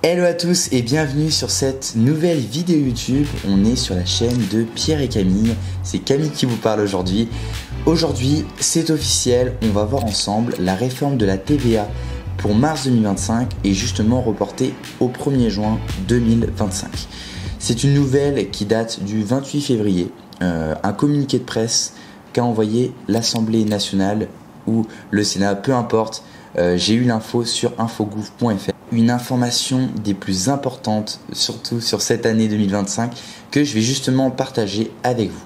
Hello à tous et bienvenue sur cette nouvelle vidéo YouTube. On est sur la chaîne de Pierre et Camille. C'est Camille qui vous parle aujourd'hui. Aujourd'hui, c'est officiel, on va voir ensemble la réforme de la TVA pour mars 2025 est justement reportée au 1er juin 2025. C'est une nouvelle qui date du 28 février, un communiqué de presse qu'a envoyé l'Assemblée nationale ou le Sénat, peu importe. J'ai eu l'info sur infogouv.fr, une information des plus importantes, surtout sur cette année 2025, que je vais justement partager avec vous.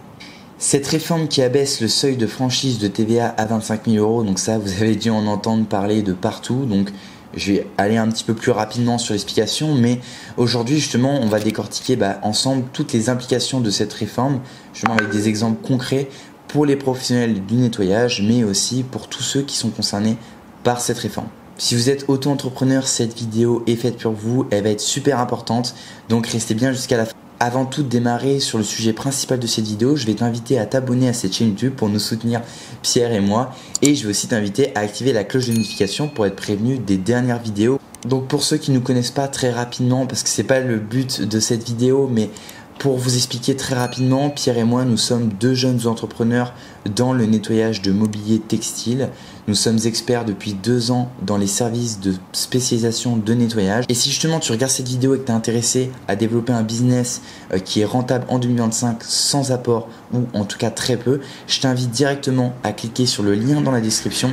Cette réforme qui abaisse le seuil de franchise de TVA à 25 000 €, donc ça vous avez dû en entendre parler de partout, donc je vais aller un petit peu plus rapidement sur l'explication, mais aujourd'hui justement on va décortiquer ensemble toutes les implications de cette réforme, justement avec des exemples concrets pour les professionnels du nettoyage, mais aussi pour tous ceux qui sont concernés par cette réforme. Si vous êtes auto-entrepreneur, cette vidéo est faite pour vous, elle va être super importante, donc restez bien jusqu'à la fin. Avant tout de démarrer sur le sujet principal de cette vidéo, je vais t'inviter à t'abonner à cette chaîne YouTube pour nous soutenir Pierre et moi, et je vais aussi t'inviter à activer la cloche de notification pour être prévenu des dernières vidéos. Donc pour ceux qui ne nous connaissent pas, très rapidement, parce que c'est pas le but de cette vidéo, mais pour vous expliquer très rapidement, Pierre et moi, nous sommes deux jeunes entrepreneurs dans le nettoyage de mobilier textile. Nous sommes experts depuis 2 ans dans les services de spécialisation de nettoyage. Et si justement tu regardes cette vidéo et que tu es intéressé à développer un business qui est rentable en 2025 sans apport ou en tout cas très peu, je t'invite directement à cliquer sur le lien dans la description.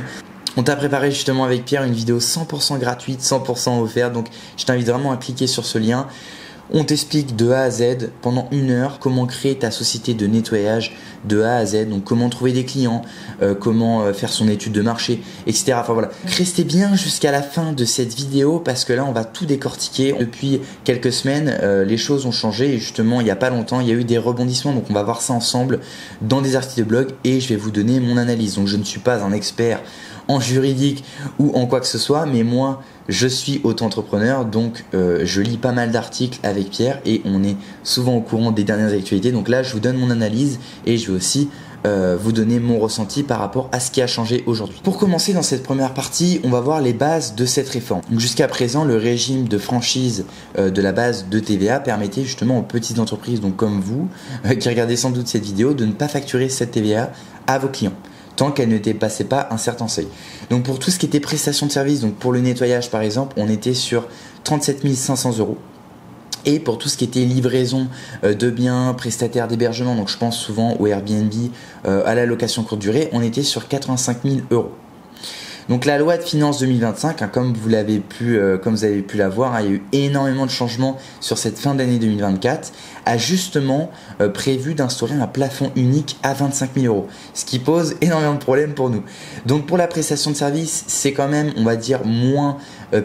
On t'a préparé justement avec Pierre une vidéo 100% gratuite, 100% offerte. Donc je t'invite vraiment à cliquer sur ce lien. On t'explique de A à Z pendant 1 heure comment créer ta société de nettoyage de A à Z, donc comment trouver des clients, comment faire son étude de marché, etc. Enfin voilà. Restez bien jusqu'à la fin de cette vidéo parce que là on va tout décortiquer. Depuis quelques semaines, les choses ont changé et justement il n'y a pas longtemps il y a eu des rebondissements, donc on va voir ça ensemble dans des articles de blog et je vais vous donner mon analyse. Donc je ne suis pas un expert en juridique ou en quoi que ce soit, mais moi je suis auto-entrepreneur, donc je lis pas mal d'articles avec Pierre et on est souvent au courant des dernières actualités. Donc là je vous donne mon analyse et je vais aussi vous donner mon ressenti par rapport à ce qui a changé aujourd'hui. Pour commencer dans cette première partie, on va voir les bases de cette réforme. Jusqu'à présent, le régime de franchise de la base de TVA permettait justement aux petites entreprises, donc comme vous, qui regardez sans doute cette vidéo, de ne pas facturer cette TVA à vos clients tant qu'elle ne dépassait pas un certain seuil. Donc pour tout ce qui était prestation de service, donc pour le nettoyage par exemple, on était sur 37 500 €. Et pour tout ce qui était livraison de biens, prestataires d'hébergement, donc je pense souvent au Airbnb, à la location courte durée, on était sur 85 000 €. Donc la loi de finances 2025, comme vous avez pu la voir, il y a eu énormément de changements sur cette fin d'année 2024, a justement prévu d'instaurer un plafond unique à 25 000 €, ce qui pose énormément de problèmes pour nous. Donc pour la prestation de service, c'est quand même, on va dire, moins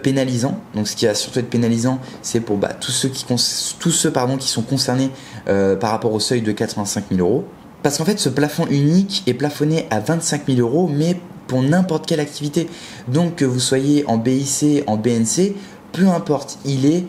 pénalisant. Donc ce qui va surtout être pénalisant, c'est pour tous ceux qui sont concernés par rapport au seuil de 85 000 €. Parce qu'en fait, ce plafond unique est plafonné à 25 000 €, mais pour n'importe quelle activité. Donc que vous soyez en BIC, en BNC, peu importe, il est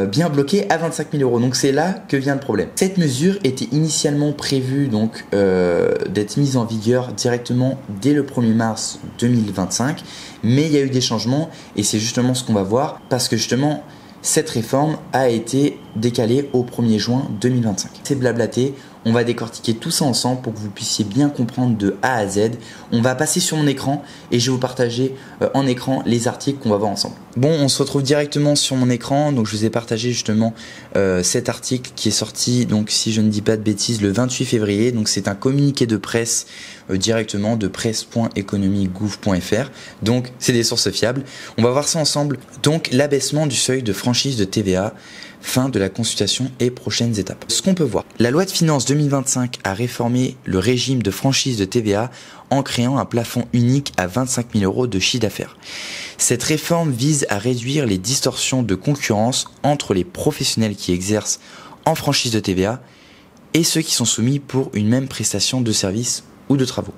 bien bloqué à 25 000 €. Donc c'est là que vient le problème. Cette mesure était initialement prévue donc d'être mise en vigueur directement dès le 1er mars 2025, mais il y a eu des changements et c'est justement ce qu'on va voir parce que justement cette réforme a été décalée au 1er juin 2025. C'est blablaté. On va décortiquer tout ça ensemble pour que vous puissiez bien comprendre de A à Z. On va passer sur mon écran et je vais vous partager en écran les articles qu'on va voir ensemble. Bon, on se retrouve directement sur mon écran. Donc je vous ai partagé justement cet article qui est sorti, donc si je ne dis pas de bêtises, le 28 février. Donc c'est un communiqué de presse directement de presse.economigouv.fr. Donc c'est des sources fiables. On va voir ça ensemble. Donc l'abaissement du seuil de franchise de TVA. Fin de la consultation et prochaines étapes. Ce qu'on peut voir, la loi de finances 2025 a réformé le régime de franchise de TVA en créant un plafond unique à 25 000 € de chiffre d'affaires. Cette réforme vise à réduire les distorsions de concurrence entre les professionnels qui exercent en franchise de TVA et ceux qui sont soumis pour une même prestation de services ou de travaux.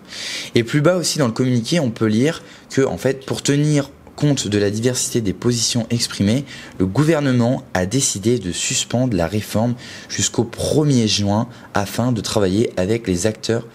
Et plus bas aussi dans le communiqué, on peut lire que en fait, pour tenir compte de la diversité des positions exprimées, le gouvernement a décidé de suspendre la réforme jusqu'au 1er juin afin de travailler avec les acteurs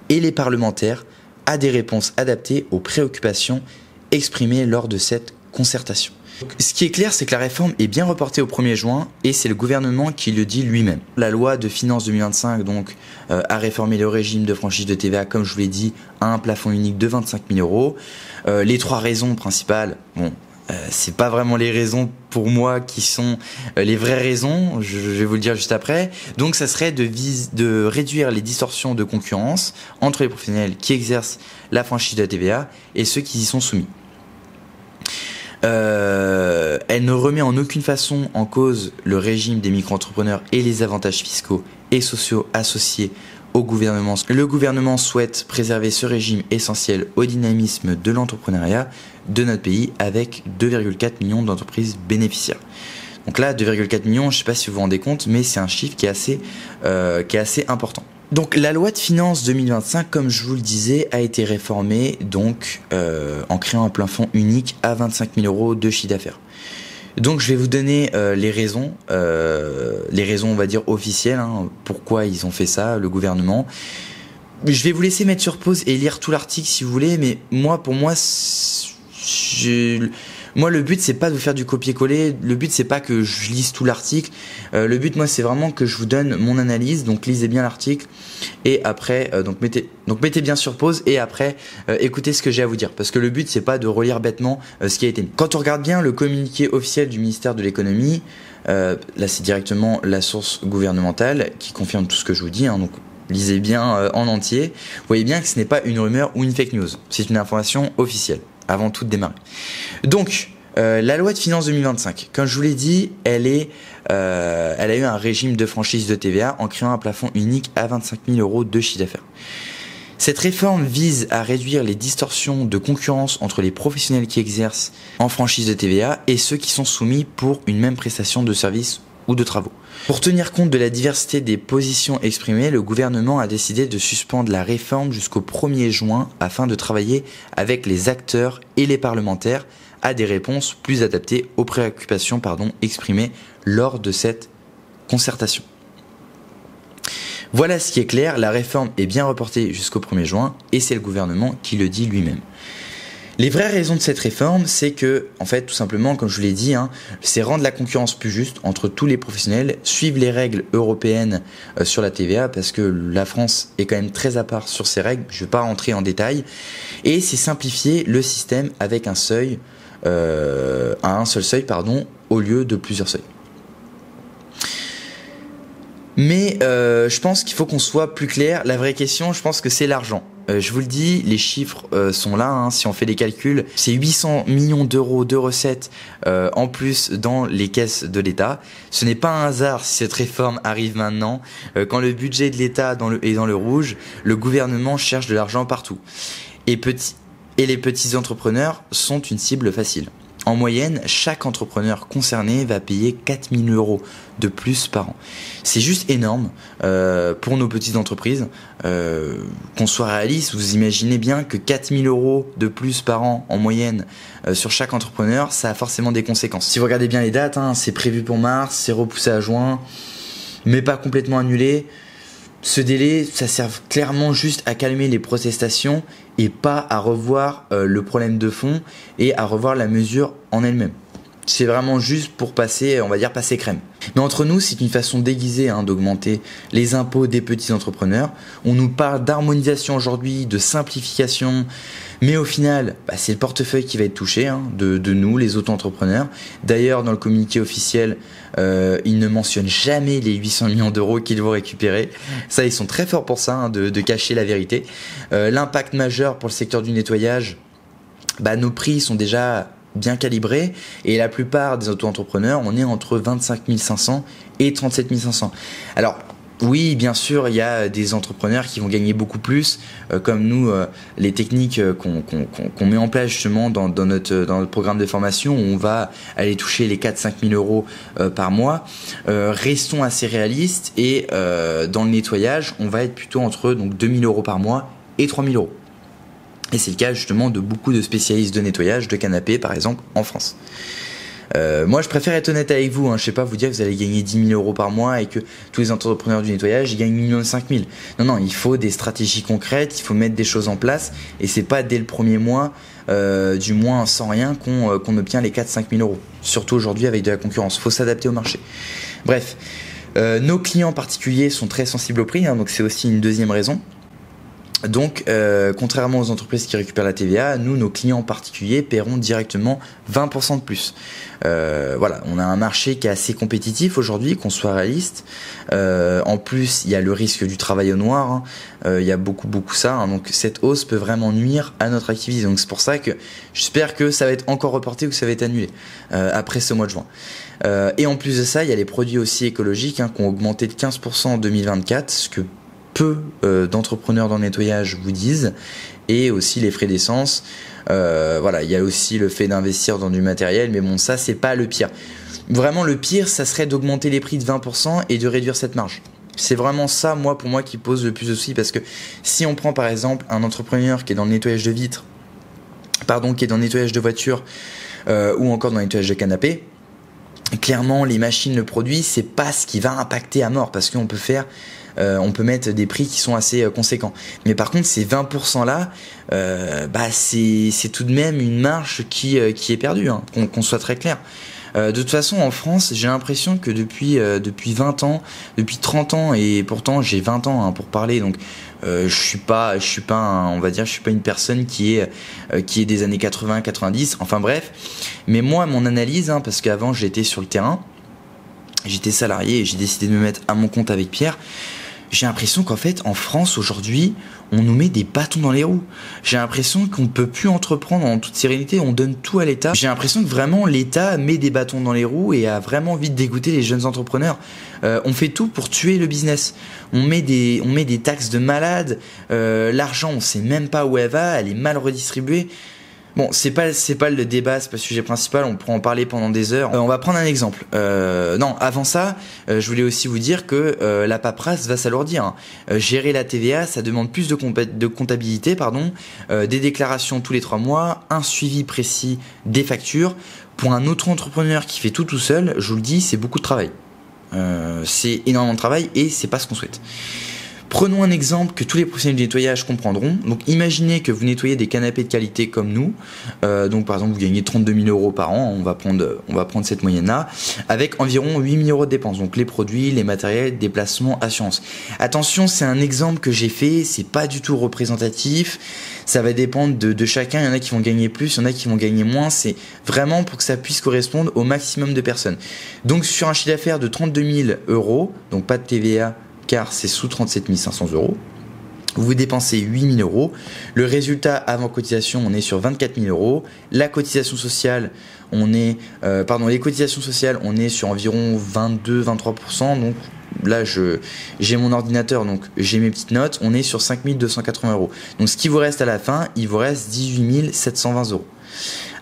et les parlementaires à des réponses adaptées aux préoccupations exprimées lors de cette concertation. Ce qui est clair, c'est que la réforme est bien reportée au 1er juin et c'est le gouvernement qui le dit lui-même. La loi de finances 2025 donc, a réformé le régime de franchise de TVA, comme je vous l'ai dit, à un plafond unique de 25 000 euros. Les 3 raisons principales, c'est pas vraiment les raisons pour moi qui sont les vraies raisons, je vais vous le dire juste après. Donc ça serait de réduire les distorsions de concurrence entre les professionnels qui exercent la franchise de la TVA et ceux qui y sont soumis. Elle ne remet en aucune façon en cause le régime des micro-entrepreneurs et les avantages fiscaux et sociaux associés au gouvernement. Le gouvernement souhaite préserver ce régime essentiel au dynamisme de l'entrepreneuriat de notre pays avec 2,4 millions d'entreprises bénéficiaires. Donc là, 2,4 millions, je ne sais pas si vous vous rendez compte, mais c'est un chiffre qui est assez important. Donc la loi de finances 2025, comme je vous le disais, a été réformée donc, en créant un plafond unique à 25 000 euros de chiffre d'affaires. Donc je vais vous donner les raisons on va dire officielles, pourquoi ils ont fait ça, le gouvernement. Je vais vous laisser mettre sur pause et lire tout l'article si vous voulez, mais pour moi, le but c'est pas de vous faire du copier-coller, le but c'est pas que je lise tout l'article, le but moi c'est vraiment que je vous donne mon analyse, donc lisez bien l'article et après donc mettez bien sur pause et après écoutez ce que j'ai à vous dire, parce que le but c'est pas de relire bêtement ce qui a été mis. Quand on regarde bien le communiqué officiel du ministère de l'économie, là c'est directement la source gouvernementale qui confirme tout ce que je vous dis, donc lisez bien en entier, vous voyez bien que ce n'est pas une rumeur ou une fake news, c'est une information officielle avant tout de démarrer. Donc, la loi de finances 2025, comme je vous l'ai dit, elle a eu un régime de franchise de TVA en créant un plafond unique à 25 000 euros de chiffre d'affaires. Cette réforme vise à réduire les distorsions de concurrence entre les professionnels qui exercent en franchise de TVA et ceux qui sont soumis pour une même prestation de services ou de travaux. Pour tenir compte de la diversité des positions exprimées, le gouvernement a décidé de suspendre la réforme jusqu'au 1er juin afin de travailler avec les acteurs et les parlementaires à des réponses plus adaptées aux préoccupations exprimées lors de cette concertation. Voilà ce qui est clair, la réforme est bien reportée jusqu'au 1er juin et c'est le gouvernement qui le dit lui-même. Les vraies raisons de cette réforme, c'est que, en fait, tout simplement, comme je vous l'ai dit, c'est rendre la concurrence plus juste entre tous les professionnels, suivre les règles européennes sur la TVA, parce que la France est quand même très à part sur ces règles, je ne vais pas rentrer en détail, et c'est simplifier le système avec un seul seuil, au lieu de plusieurs seuils. Mais je pense qu'il faut qu'on soit plus clair. La vraie question, je pense que c'est l'argent. Je vous le dis, les chiffres sont là, si on fait les calculs, c'est 800 millions d'euros de recettes en plus dans les caisses de l'État. Ce n'est pas un hasard si cette réforme arrive maintenant. Quand le budget de l'État est dans le rouge, le gouvernement cherche de l'argent partout. Et les petits entrepreneurs sont une cible facile. En moyenne, chaque entrepreneur concerné va payer 4 000 euros de plus par an. C'est juste énorme pour nos petites entreprises. Qu'on soit réaliste, vous imaginez bien que 4 000 euros de plus par an en moyenne sur chaque entrepreneur, ça a forcément des conséquences. Si vous regardez bien les dates, c'est prévu pour mars, c'est repoussé à juin, mais pas complètement annulé. Ce délai, ça sert clairement juste à calmer les protestations et pas à revoir le problème de fond et à revoir la mesure en elle-même. C'est vraiment juste pour passer, on va dire, passer crème. Mais entre nous, c'est une façon déguisée d'augmenter les impôts des petits entrepreneurs. On nous parle d'harmonisation aujourd'hui, de simplification, mais au final, c'est le portefeuille qui va être touché, de nous, les auto-entrepreneurs. D'ailleurs, dans le communiqué officiel, ils ne mentionnent jamais les 800 millions d'euros qu'ils vont récupérer. Ça, ils sont très forts pour ça, de cacher la vérité. L'impact majeur pour le secteur du nettoyage, nos prix sont déjà bien calibré et la plupart des auto-entrepreneurs, on est entre 25 500 et 37 500. Alors oui, bien sûr, il y a des entrepreneurs qui vont gagner beaucoup plus, comme nous, les techniques qu'on met en place justement dans notre programme de formation, où on va aller toucher les 4-5 000 euros par mois. Restons assez réalistes et dans le nettoyage, on va être plutôt entre 2 000 euros par mois et 3 000 euros. Et c'est le cas justement de beaucoup de spécialistes de nettoyage de canapés par exemple en France. Moi je préfère être honnête avec vous, hein. Je sais pas vous dire que vous allez gagner 10 000 euros par mois et que tous les entrepreneurs du nettoyage ils gagnent 5 000. Non, il faut des stratégies concrètes, il faut mettre des choses en place et c'est pas dès le premier mois, du moins sans rien, qu'on obtient les 4-5 000 euros. Surtout aujourd'hui avec de la concurrence, faut s'adapter au marché. Bref, nos clients particuliers sont très sensibles au prix, hein, donc c'est aussi une deuxième raison. Donc, contrairement aux entreprises qui récupèrent la TVA, nous, nos clients particuliers paieront directement 20% de plus. Voilà, on a un marché qui est assez compétitif aujourd'hui, qu'on soit réaliste. En plus, il y a le risque du travail au noir, hein. Il y a beaucoup ça, hein. Donc cette hausse peut vraiment nuire à notre activité. Donc c'est pour ça que j'espère que ça va être encore reporté ou que ça va être annulé après ce mois de juin. Et en plus de ça, il y a les produits aussi écologiques, hein, qui ont augmenté de 15% en 2024, ce que peu d'entrepreneurs dans le nettoyage vous disent, et aussi les frais d'essence. Voilà, il y a aussi le fait d'investir dans du matériel, mais bon, ça c'est pas le pire. Vraiment le pire, ça serait d'augmenter les prix de 20% et de réduire cette marge. C'est vraiment ça, pour moi, qui pose le plus de soucis, parce que si on prend par exemple un entrepreneur qui est dans le nettoyage de vitres, qui est dans le nettoyage de voitures, ou encore dans le nettoyage de canapé, clairement les machines, le produit, c'est pas ce qui va impacter à mort, parce qu'on peut mettre des prix qui sont assez conséquents. Mais par contre, ces 20% là, c'est tout de même une marge qui est perdue, hein, qu'on soit très clair. De toute façon, en France, j'ai l'impression que depuis 20 ans, depuis 30 ans, et pourtant j'ai 20 ans, hein, pour parler, donc je suis pas une personne qui est des années 80, 90, enfin bref. Mais moi, mon analyse, hein, parce qu'avant j'étais sur le terrain, j'étais salarié et j'ai décidé de me mettre à mon compte avec Pierre. J'ai l'impression qu'en fait, en France, aujourd'hui, on nous met des bâtons dans les roues. J'ai l'impression qu'on ne peut plus entreprendre en toute sérénité, on donne tout à l'État. J'ai l'impression que vraiment l'État met des bâtons dans les roues et a vraiment envie de dégoûter les jeunes entrepreneurs. On fait tout pour tuer le business. On met des taxes de malade, l'argent, on ne sait même pas où elle va, elle est mal redistribuée. Bon, c'est pas le débat, c'est pas le sujet principal, on pourra en parler pendant des heures. On va prendre un exemple. Non, avant ça, je voulais aussi vous dire que la paperasse va s'alourdir, hein. Gérer la TVA, ça demande plus de comptabilité, des déclarations tous les 3 mois, un suivi précis des factures. Pour un auto-entrepreneur qui fait tout seul, je vous le dis, c'est beaucoup de travail. C'est énormément de travail et c'est pas ce qu'on souhaite. Prenons un exemple que tous les professionnels du nettoyage comprendront. Donc imaginez que vous nettoyez des canapés de qualité comme nous. Donc par exemple vous gagnez 32 000 euros par an, on va prendre cette moyenne-là, avec environ 8 000 euros de dépenses. Donc les produits, les matériels, déplacements, assurance. Attention, c'est un exemple que j'ai fait, c'est pas du tout représentatif. Ça va dépendre de chacun, il y en a qui vont gagner plus, il y en a qui vont gagner moins. C'est vraiment pour que ça puisse correspondre au maximum de personnes. Donc sur un chiffre d'affaires de 32 000 euros, donc pas de TVA, car c'est sous 37 500 euros. Vous dépensez 8 000 euros. Le résultat avant cotisation, on est sur 24 000 euros. La cotisation sociale, les cotisations sociales, on est sur environ 22-23%. Donc là, j'ai mon ordinateur, donc j'ai mes petites notes. On est sur 5 280 euros. Donc ce qui vous reste à la fin, il vous reste 18 720 euros.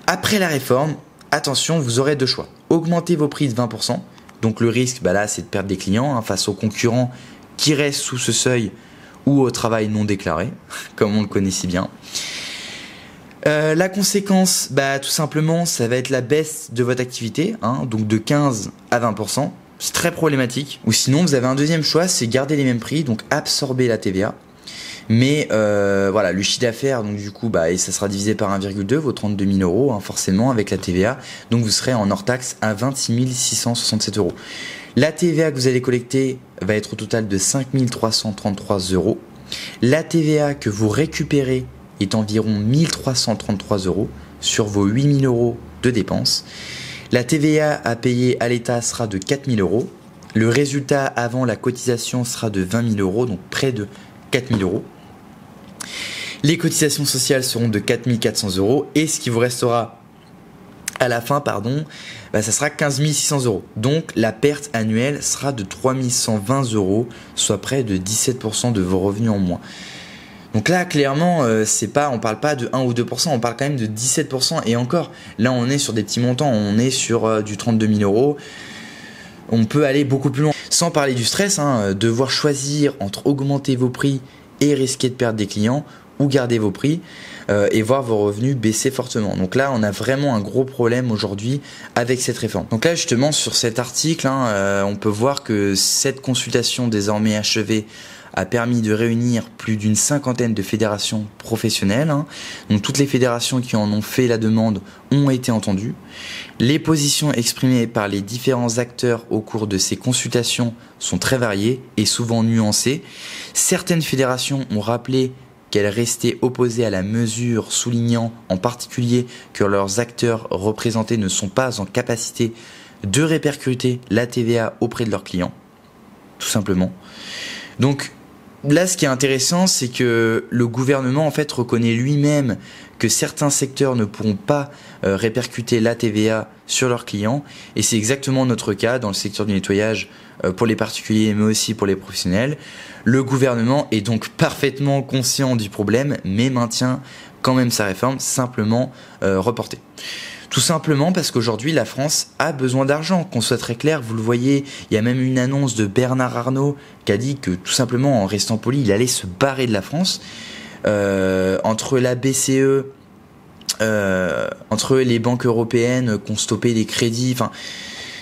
Après la réforme, attention, vous aurez 2 choix. Augmentez vos prix de 20%. Donc le risque, là, c'est de perdre des clients, hein, face aux concurrents qui restent sous ce seuil ou au travail non déclaré, comme on le connaît si bien. La conséquence, tout simplement, ça va être la baisse de votre activité, hein, donc de 15 à 20%. C'est très problématique. Ou sinon, vous avez un deuxième choix, c'est garder les mêmes prix, donc absorber la TVA. Mais voilà, le chiffre d'affaires, donc du coup, et ça sera divisé par 1,2, vos 32 000 euros, hein, forcément, avec la TVA. Donc vous serez en hors taxe à 26 667 euros. La TVA que vous allez collecter va être au total de 5 333 euros. La TVA que vous récupérez est environ 1 333 euros sur vos 8 000 euros de dépenses. La TVA à payer à l'État sera de 4 000 euros. Le résultat avant la cotisation sera de 20 000 euros, donc près de 4 000 euros. Les cotisations sociales seront de 4 400 euros et ce qui vous restera à la fin, ça sera 15 600 euros. Donc la perte annuelle sera de 3 120 euros, soit près de 17% de vos revenus en moins. Donc là, clairement, on parle pas de 1 ou 2%, on parle quand même de 17%. Et encore, là, on est sur des petits montants, on est sur du 32 000 euros. On peut aller beaucoup plus loin. Sans parler du stress, devoir choisir entre augmenter vos prix et risquer de perdre des clients ou garder vos prix. et voir vos revenus baisser fortement. Donc là, on a vraiment un gros problème aujourd'hui avec cette réforme. Donc là, justement, sur cet article, on peut voir que cette consultation désormais achevée a permis de réunir plus d'une cinquantaine de fédérations professionnelles. Donc toutes les fédérations qui en ont fait la demande ont été entendues. Les positions exprimées par les différents acteurs au cours de ces consultations sont très variées et souvent nuancées. Certaines fédérations ont rappelé qu'elles restaient opposées à la mesure, soulignant en particulier que leurs acteurs représentés ne sont pas en capacité de répercuter la TVA auprès de leurs clients, tout simplement. Donc là, ce qui est intéressant, c'est que le gouvernement en fait reconnaît lui-même que certains secteurs ne pourront pas répercuter la TVA sur leurs clients, et c'est exactement notre cas dans le secteur du nettoyage pour les particuliers, mais aussi pour les professionnels. Le gouvernement est donc parfaitement conscient du problème, mais maintient quand même sa réforme, simplement reportée. Tout simplement parce qu'aujourd'hui, la France a besoin d'argent, qu'on soit très clair, vous le voyez, il y a même une annonce de Bernard Arnault qui a dit que tout simplement, en restant poli, il allait se barrer de la France. Entre la BCE, entre les banques européennes qui ont stoppé des crédits, enfin,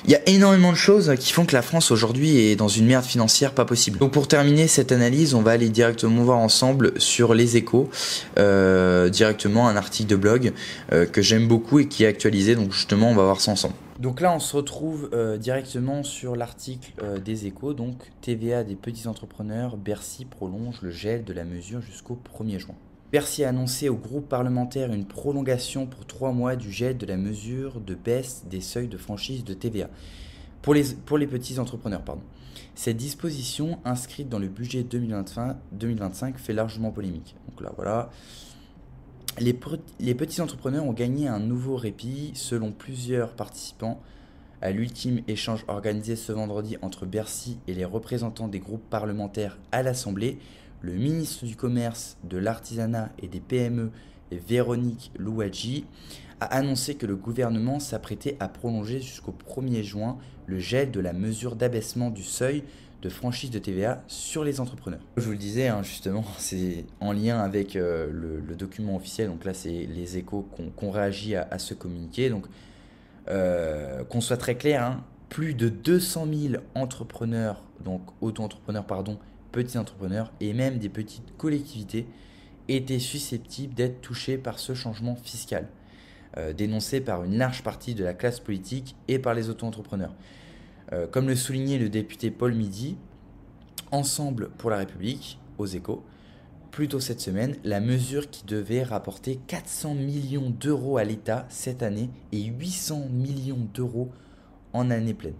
il y a énormément de choses qui font que la France aujourd'hui est dans une merde financière pas possible. Donc pour terminer cette analyse, on va aller directement voir ensemble sur Les Échos, directement un article de blog que j'aime beaucoup et qui est actualisé, donc justement on va voir ça ensemble. Donc là on se retrouve directement sur l'article des Échos, donc TVA des petits entrepreneurs, Bercy prolonge le gel de la mesure jusqu'au 1er juin. Bercy a annoncé au groupe parlementaire une prolongation pour 3 mois du gel de la mesure de baisse des seuils de franchise de TVA pour les petits entrepreneurs. Cette disposition, inscrite dans le budget 2025, fait largement polémique. Donc là, voilà. Les petits entrepreneurs ont gagné un nouveau répit selon plusieurs participants à l'ultime échange organisé ce vendredi entre Bercy et les représentants des groupes parlementaires à l'Assemblée. Le ministre du Commerce, de l'Artisanat et des PME, Véronique Louadji, a annoncé que le gouvernement s'apprêtait à prolonger jusqu'au 1er juin le gel de la mesure d'abaissement du seuil de franchise de TVA sur les entrepreneurs. Je vous le disais, justement, c'est en lien avec le document officiel. Donc là, c'est Les Échos qu'on réagit à ce communiqué. Donc, qu'on soit très clair, plus de 200 000 entrepreneurs, donc auto-entrepreneurs, petits entrepreneurs et même des petites collectivités étaient susceptibles d'être touchés par ce changement fiscal, dénoncé par une large partie de la classe politique et par les auto-entrepreneurs. Comme le soulignait le député Paul Midi, Ensemble pour la République, aux Échos, plus tôt cette semaine, la mesure qui devait rapporter 400 millions d'euros à l'État cette année et 800 millions d'euros en année pleine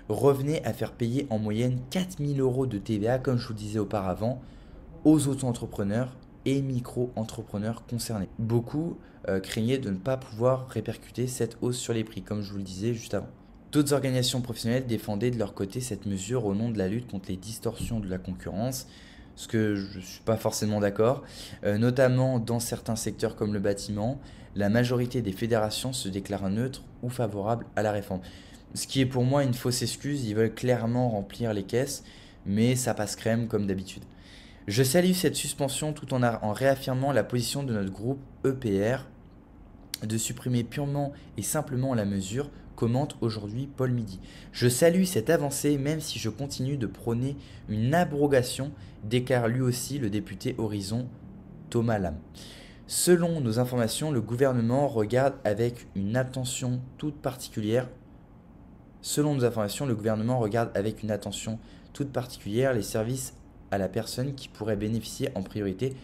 revenait à faire payer en moyenne 4 000 euros de TVA, comme je vous disais auparavant, aux auto-entrepreneurs et micro-entrepreneurs concernés. Beaucoup craignaient de ne pas pouvoir répercuter cette hausse sur les prix, comme je vous le disais juste avant. D'autres organisations professionnelles défendaient de leur côté cette mesure au nom de la lutte contre les distorsions de la concurrence, ce que je ne suis pas forcément d'accord, notamment dans certains secteurs comme le bâtiment. La majorité des fédérations se déclarent neutres ou favorables à la réforme. Ce qui est pour moi une fausse excuse, ils veulent clairement remplir les caisses, mais ça passe crème comme d'habitude. Je salue cette suspension tout en réaffirmant la position de notre groupe EPR de supprimer purement et simplement la mesure, commente aujourd'hui Paul Midi. Je salue cette avancée même si je continue de prôner une abrogation, déclare lui aussi le député Horizon Thomas Lam. Selon nos informations, le gouvernement regarde avec une attention toute particulière les services à la personne qui pourrait bénéficier en priorité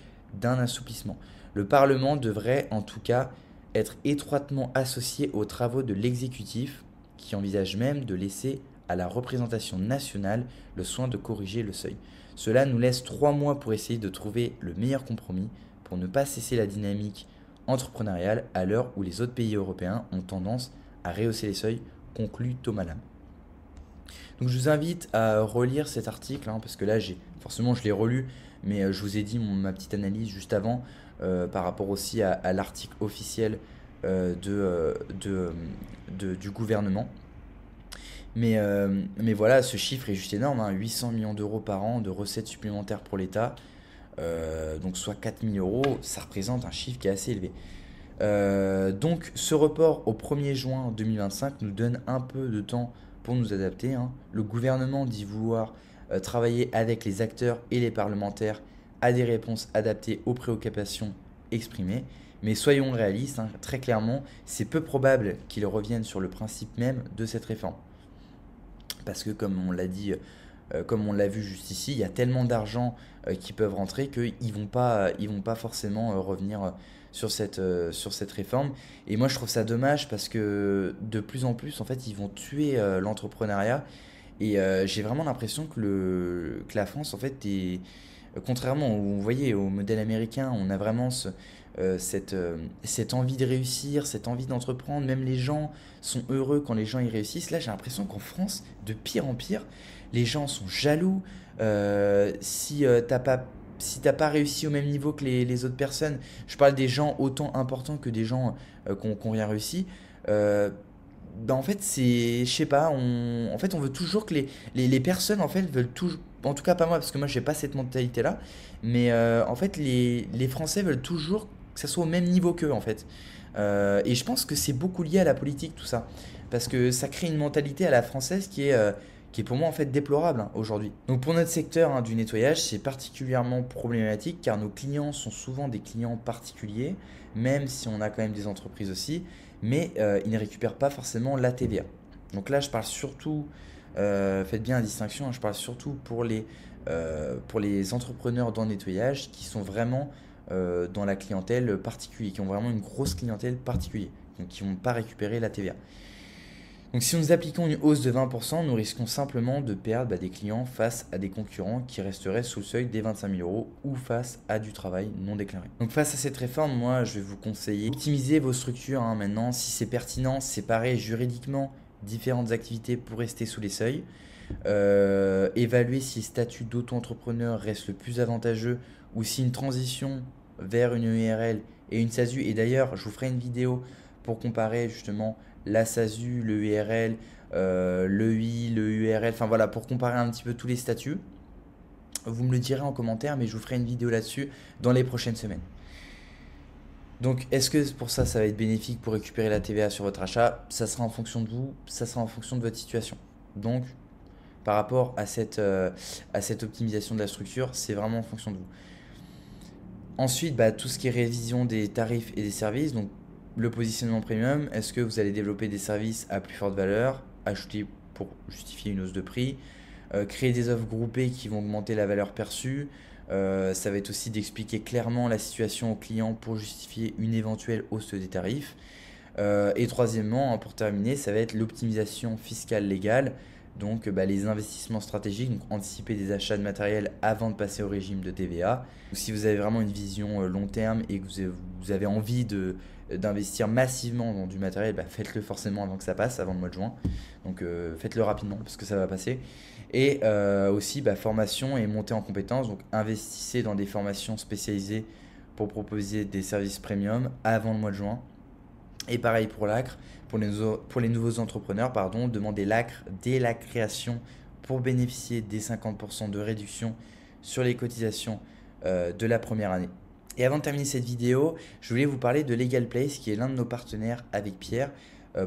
d'un assouplissement. Le Parlement devrait en tout cas être étroitement associé aux travaux de l'exécutif, qui envisage même de laisser à la représentation nationale le soin de corriger le seuil. Cela nous laisse 3 mois pour essayer de trouver le meilleur compromis pour ne pas cesser la dynamique entrepreneuriale à l'heure où les autres pays européens ont tendance à rehausser les seuils, conclut Thomas Lam. Donc je vous invite à relire cet article, parce que là forcément je l'ai relu, mais je vous ai dit ma petite analyse juste avant par rapport aussi à l'article officiel du gouvernement. Mais voilà, ce chiffre est juste énorme, 800 millions d'euros par an de recettes supplémentaires pour l'État. donc soit 4000 euros, ça représente un chiffre qui est assez élevé. Donc ce report au 1er juin 2025 nous donne un peu de temps pour nous adapter, hein. Le gouvernement dit vouloir travailler avec les acteurs et les parlementaires à des réponses adaptées aux préoccupations exprimées. Mais soyons réalistes, hein, très clairement, c'est peu probable qu'ils reviennent sur le principe même de cette réforme. Parce que comme on l'a dit, comme on l'a vu juste ici, il y a tellement d'argent qui peuvent rentrer qu'ils ils vont pas forcément revenir sur cette réforme. Et moi je trouve ça dommage parce que de plus en plus, en fait, ils vont tuer l'entrepreneuriat. Et j'ai vraiment l'impression que la France, en fait, est, contrairement, vous voyez, au modèle américain, on a vraiment cette envie de réussir, cette envie d'entreprendre. Même les gens sont heureux quand les gens y réussissent. Là, j'ai l'impression qu'en France, de pire en pire, les gens sont jaloux. Si t'as pas réussi au même niveau que les autres personnes, je parle des gens autant importants que des gens qu'on vient réussi. euh, en fait, je sais pas, en fait, on veut toujours que les personnes, en fait, veulent toujours, en tout cas pas moi, parce que moi, j'ai pas cette mentalité-là, mais en fait, les Français veulent toujours que ça soit au même niveau qu'eux, en fait. Et je pense que c'est beaucoup lié à la politique, tout ça, parce que ça crée une mentalité à la française qui est pour moi, en fait, déplorable, hein, aujourd'hui. Donc, pour notre secteur, hein, du nettoyage, c'est particulièrement problématique, car nos clients sont souvent des clients particuliers, même si on a quand même des entreprises aussi, mais ils ne récupèrent pas forcément la TVA. Donc là, je parle surtout, faites bien la distinction, hein, je parle surtout pour les entrepreneurs dans le nettoyage qui sont vraiment dans la clientèle particulière, qui ont vraiment une grosse clientèle particulière, donc qui ne vont pas récupérer la TVA. Donc si nous appliquons une hausse de 20%, nous risquons simplement de perdre des clients face à des concurrents qui resteraient sous le seuil des 25 000 euros ou face à du travail non déclaré. Donc face à cette réforme, moi je vais vous conseiller d'optimiser vos structures, hein, maintenant. Si c'est pertinent, séparer juridiquement différentes activités pour rester sous les seuils. Évaluer si le statut d'auto-entrepreneur reste le plus avantageux ou si une transition vers une URL et une SASU. Et d'ailleurs, je vous ferai une vidéo pour comparer justement la SASU, le URL, le I, le URL, enfin voilà, pour comparer un petit peu tous les statuts. Vous me le direz en commentaire, mais je vous ferai une vidéo là-dessus dans les prochaines semaines. Donc, est-ce que pour ça, ça va être bénéfique pour récupérer la TVA sur votre achat? Ça sera en fonction de vous, ça sera en fonction de votre situation. Donc, par rapport à cette optimisation de la structure, c'est vraiment en fonction de vous. Ensuite, tout ce qui est révision des tarifs et des services, donc le positionnement premium, est-ce que vous allez développer des services à plus forte valeur, ajouter pour justifier une hausse de prix, créer des offres groupées qui vont augmenter la valeur perçue, ça va être aussi d'expliquer clairement la situation au client pour justifier une éventuelle hausse des tarifs. Et troisièmement, hein, pour terminer, ça va être l'optimisation fiscale légale. Donc les investissements stratégiques, donc anticiper des achats de matériel avant de passer au régime de TVA. Donc, si vous avez vraiment une vision long terme et que vous avez envie d'investir massivement dans du matériel, faites-le forcément avant que ça passe, avant le mois de juin. Donc faites-le rapidement parce que ça va passer. Et aussi formation et montée en compétences. Donc investissez dans des formations spécialisées pour proposer des services premium avant le mois de juin. Et pareil pour l'ACRE, pour les nouveaux entrepreneurs, demandez l'ACRE dès la création pour bénéficier des 50% de réduction sur les cotisations de la première année. Et avant de terminer cette vidéo, je voulais vous parler de Legal Place qui est l'un de nos partenaires avec Pierre.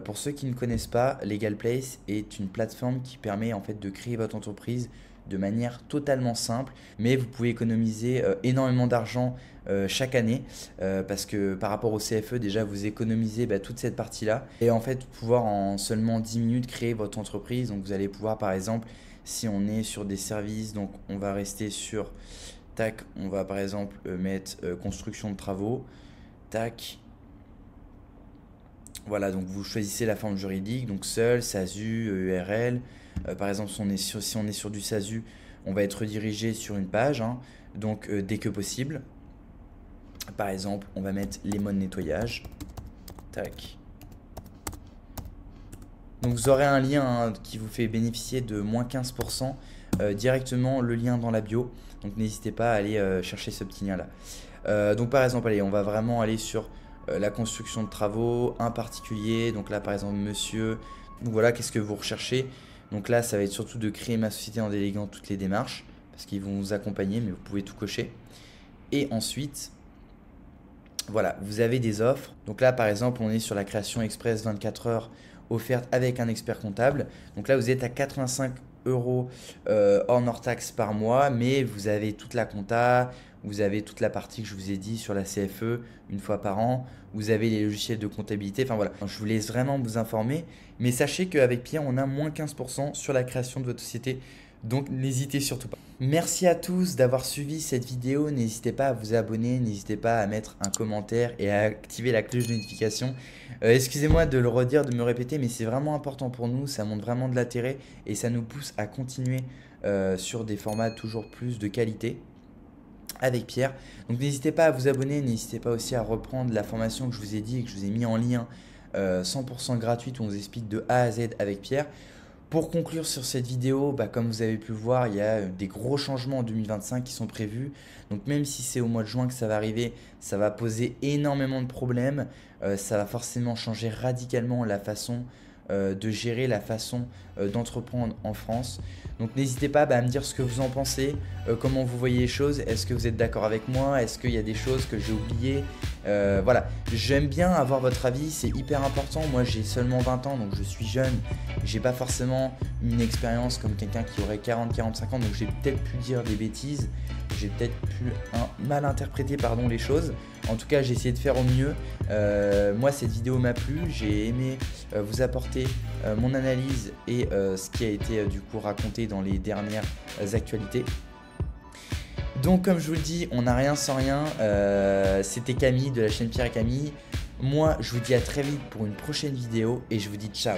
Pour ceux qui ne connaissent pas, Legal Place est une plateforme qui permet en fait de créer votre entreprise de manière totalement simple, mais vous pouvez économiser énormément d'argent chaque année parce que par rapport au CFE déjà vous économisez toute cette partie là et en fait pouvoir en seulement 10 minutes créer votre entreprise. Donc vous allez pouvoir par exemple, si on est sur des services, donc on va rester sur tac, on va par exemple mettre construction de travaux, tac. Voilà, donc vous choisissez la forme juridique, donc seul, SASU, URL. Par exemple, si on est sur du SASU, on va être redirigé sur une page, hein, donc dès que possible. Par exemple, on va mettre les modes nettoyage. Tac. Donc vous aurez un lien, hein, qui vous fait bénéficier de moins 15%, directement le lien dans la bio. Donc n'hésitez pas à aller chercher ce petit lien là. Donc par exemple, allez, on va vraiment aller sur la construction de travaux, un particulier. Donc là par exemple monsieur, donc voilà, qu'est-ce que vous recherchez. Donc là ça va être surtout de créer ma société en déléguant toutes les démarches parce qu'ils vont vous accompagner, mais vous pouvez tout cocher. Et ensuite, voilà, vous avez des offres. Donc là, par exemple, on est sur la création express 24 heures offerte avec un expert comptable. Donc là, vous êtes à 85 euros hors taxe par mois, mais vous avez toute la compta, vous avez toute la partie que je vous ai dit sur la CFE une fois par an, vous avez les logiciels de comptabilité, enfin voilà. Je vous laisse vraiment vous informer, mais sachez qu'avec Pierre, on a moins 15% sur la création de votre société. Donc n'hésitez surtout pas. Merci à tous d'avoir suivi cette vidéo. N'hésitez pas à vous abonner, n'hésitez pas à mettre un commentaire et à activer la cloche de notification. Excusez-moi de le redire, de me répéter, mais c'est vraiment important pour nous. Ça montre vraiment de l'intérêt et ça nous pousse à continuer sur des formats toujours plus de qualité avec Pierre. Donc n'hésitez pas à vous abonner, n'hésitez pas aussi à reprendre la formation que je vous ai dit et que je vous ai mis en lien 100% gratuite où on vous explique de A à Z avec Pierre. Pour conclure sur cette vidéo, comme vous avez pu le voir, il y a des gros changements en 2025 qui sont prévus. Donc même si c'est au mois de juin que ça va arriver, ça va poser énormément de problèmes. Ça va forcément changer radicalement la façon de gérer, la façon d'entreprendre en France. Donc n'hésitez pas à me dire ce que vous en pensez, comment vous voyez les choses, est-ce que vous êtes d'accord avec moi, est-ce qu'il y a des choses que j'ai oubliées, voilà, j'aime bien avoir votre avis, c'est hyper important. Moi j'ai seulement 20 ans donc je suis jeune, j'ai pas forcément une expérience comme quelqu'un qui aurait 40-45 ans, donc j'ai peut-être pu dire des bêtises, j'ai peut-être pu mal interpréter les choses. En tout cas j'ai essayé de faire au mieux. Moi cette vidéo m'a plu, j'ai aimé vous apporter mon analyse et ce qui a été du coup raconté dans les dernières actualités. Donc comme je vous le dis, on n'a rien sans rien. C'était Camille de la chaîne Pierre et Camille. Moi je vous dis à très vite pour une prochaine vidéo et je vous dis ciao.